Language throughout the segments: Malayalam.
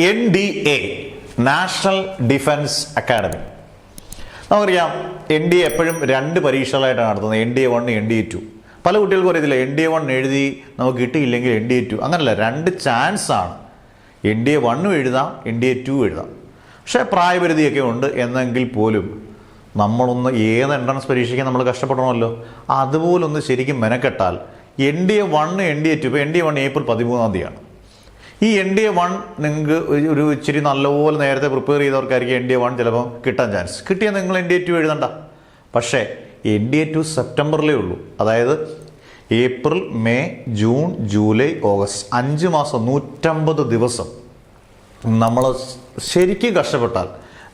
NDA national defence academy. നമുക്കറിയാം NDA എപ്പോഴും രണ്ട് പരീക്ഷകളായിട്ടാണ് നടത്തുന്നത്, NDA-1, NDA-2. പല കുട്ടികൾക്കും അറിയത്തില്ല NDA-1 എഴുതി നമുക്ക് കിട്ടിയില്ലെങ്കിൽ NDA-2 അങ്ങനല്ല, രണ്ട് ചാൻസാണ്. NDA-1 എഴുതാം, NDA-2 എഴുതാം. പക്ഷേ പ്രായപരിധിയൊക്കെ ഉണ്ട് എന്നെങ്കിൽ പോലും നമ്മളൊന്ന് ഏത് എൻട്രൻസ് പരീക്ഷയ്ക്ക് നമ്മൾ കഷ്ടപ്പെടണമല്ലോ. അതുപോലൊന്ന് ശരിക്കും മെനക്കെട്ടാൽ NDA-1, NDA-2, ഇപ്പോൾ NDA-1 ഏപ്രിൽ 13 ഈ NDA-1 നിങ്ങൾക്ക് ഒരു ഇച്ചിരി നല്ലപോലെ നേരത്തെ പ്രിപ്പയർ ചെയ്തവർക്കായിരിക്കും NDA-1 ചിലപ്പോൾ കിട്ടാൻ ചാൻസ്. കിട്ടിയാൽ നിങ്ങൾ NDA-2 എഴുതണ്ട. പക്ഷേ NDA-2 സെപ്റ്റംബറിലേ ഉള്ളൂ. അതായത് April, May, June, July, August 5 മാസം 150 ദിവസം നമ്മൾ ശരിക്കും കഷ്ടപ്പെട്ടാൽ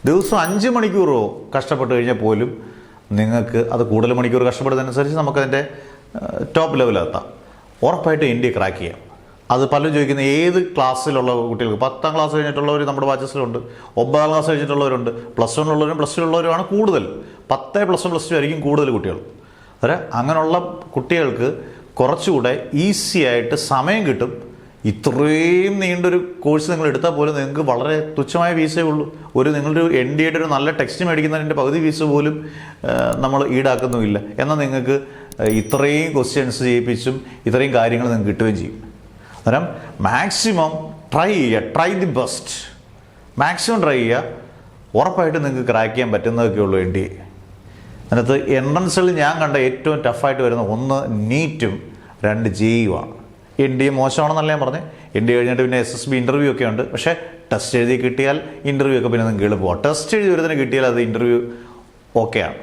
ദിവസം 5 മണിക്കൂറോ കഷ്ടപ്പെട്ട് കഴിഞ്ഞാൽ പോലും നിങ്ങൾക്ക് അത് കൂടുതൽ മണിക്കൂർ കഷ്ടപ്പെടുന്നതനുസരിച്ച് നമുക്കതിൻ്റെ ടോപ്പ് ലെവലെത്താം. ഉറപ്പായിട്ട് NDA ക്രാക്ക് ചെയ്യാം. അത് പലരും ചോദിക്കുന്നത് ഏത് ക്ലാസ്സിലുള്ള കുട്ടികൾക്ക്, 10ാം ക്ലാസ് കഴിഞ്ഞിട്ടുള്ളവർ നമ്മുടെ ബാച്ചസിലുണ്ട്, 9ാം ക്ലാസ് കഴിഞ്ഞിട്ടുള്ളവരുണ്ട്, +1 ഉള്ളവരും +2 ഉള്ളവരുമാണ് കൂടുതൽ. 10, +1, +2 ആയിരിക്കും കൂടുതൽ കുട്ടികൾ. അങ്ങനെയുള്ള കുട്ടികൾക്ക് കുറച്ചുകൂടെ ഈസി ആയിട്ട് സമയം കിട്ടും. ഇത്രയും നീണ്ടൊരു കോഴ്സ് നിങ്ങൾ എടുത്താൽ പോലും നിങ്ങൾക്ക് വളരെ തുച്ഛമായ ഫീസേ ഉള്ളൂ. നിങ്ങളുടെ NDA-യുടെ ഒരു നല്ല ടെക്സ്റ്റ് മേടിക്കുന്നതിൻ്റെ പകുതി ഫീസ് പോലും നമ്മൾ ഈടാക്കുന്നുമില്ല. എന്നാൽ നിങ്ങൾക്ക് ഇത്രയും ക്വസ്റ്റ്യൻസ് ചെയ്യിപ്പിച്ചും ഇത്രയും കാര്യങ്ങൾ നിങ്ങൾക്ക് കിട്ടുകയും ചെയ്യും. അന്നേരം മാക്സിമം ട്രൈ ചെയ്യുക, try the best, maximum try ചെയ്യുക. ഉറപ്പായിട്ട് നിങ്ങൾക്ക് ക്രാക്ക് ചെയ്യാൻ പറ്റുന്നതൊക്കെ ഉള്ളൂ NDA. അതിനകത്ത് എൻട്രൻസിൽ ഞാൻ കണ്ട ഏറ്റവും ടഫായിട്ട് വരുന്ന 1 നീറ്റും 2 JEU-ആണ്. NDA മോശമാണെന്നല്ല ഞാൻ പറഞ്ഞത്. NDA കഴിഞ്ഞിട്ട് പിന്നെ SSB ഇൻ്റർവ്യൂ ഒക്കെ ഉണ്ട്. പക്ഷേ ടെസ്റ്റ് എഴുതി കിട്ടിയാൽ ഇൻ്റർവ്യൂ ഒക്കെ പിന്നെ നിങ്ങൾക്ക് എളുപ്പമാണ്. ടെസ്റ്റ് എഴുതി ഒരുതിന് കിട്ടിയാൽ അത് ഇൻ്റർവ്യൂ ഓക്കെയാണ്.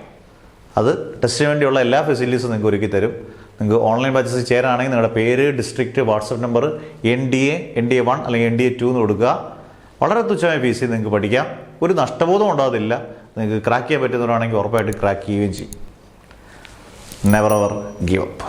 അത് ടെസ്റ്റിന് വേണ്ടിയുള്ള എല്ലാ ഫെസിലിറ്റീസും നിങ്ങൾക്ക് ഒരുക്കി തരും. നിങ്ങൾക്ക് ഓൺലൈൻ ബാച്ചസിൽ ചേരാണെങ്കിൽ നിങ്ങളുടെ പേര്, ഡിസ്ട്രിക്റ്റ്, വാട്സപ്പ് നമ്പർ, NDA-1 അല്ലെങ്കിൽ NDA-2 എന്ന് കൊടുക്കുക. വളരെ തുച്ഛമായ ഫീസിൽ നിങ്ങൾക്ക് പഠിക്കാം. ഒരു നഷ്ടബോധം ഉണ്ടാകത്തില്ല. നിങ്ങൾക്ക് ക്രാക്ക് ചെയ്യാൻ പറ്റുന്നവരാണെങ്കിൽ ഉറപ്പായിട്ട് ക്രാക്ക് ചെയ്യുകയും ചെയ്യും. Never ever give up.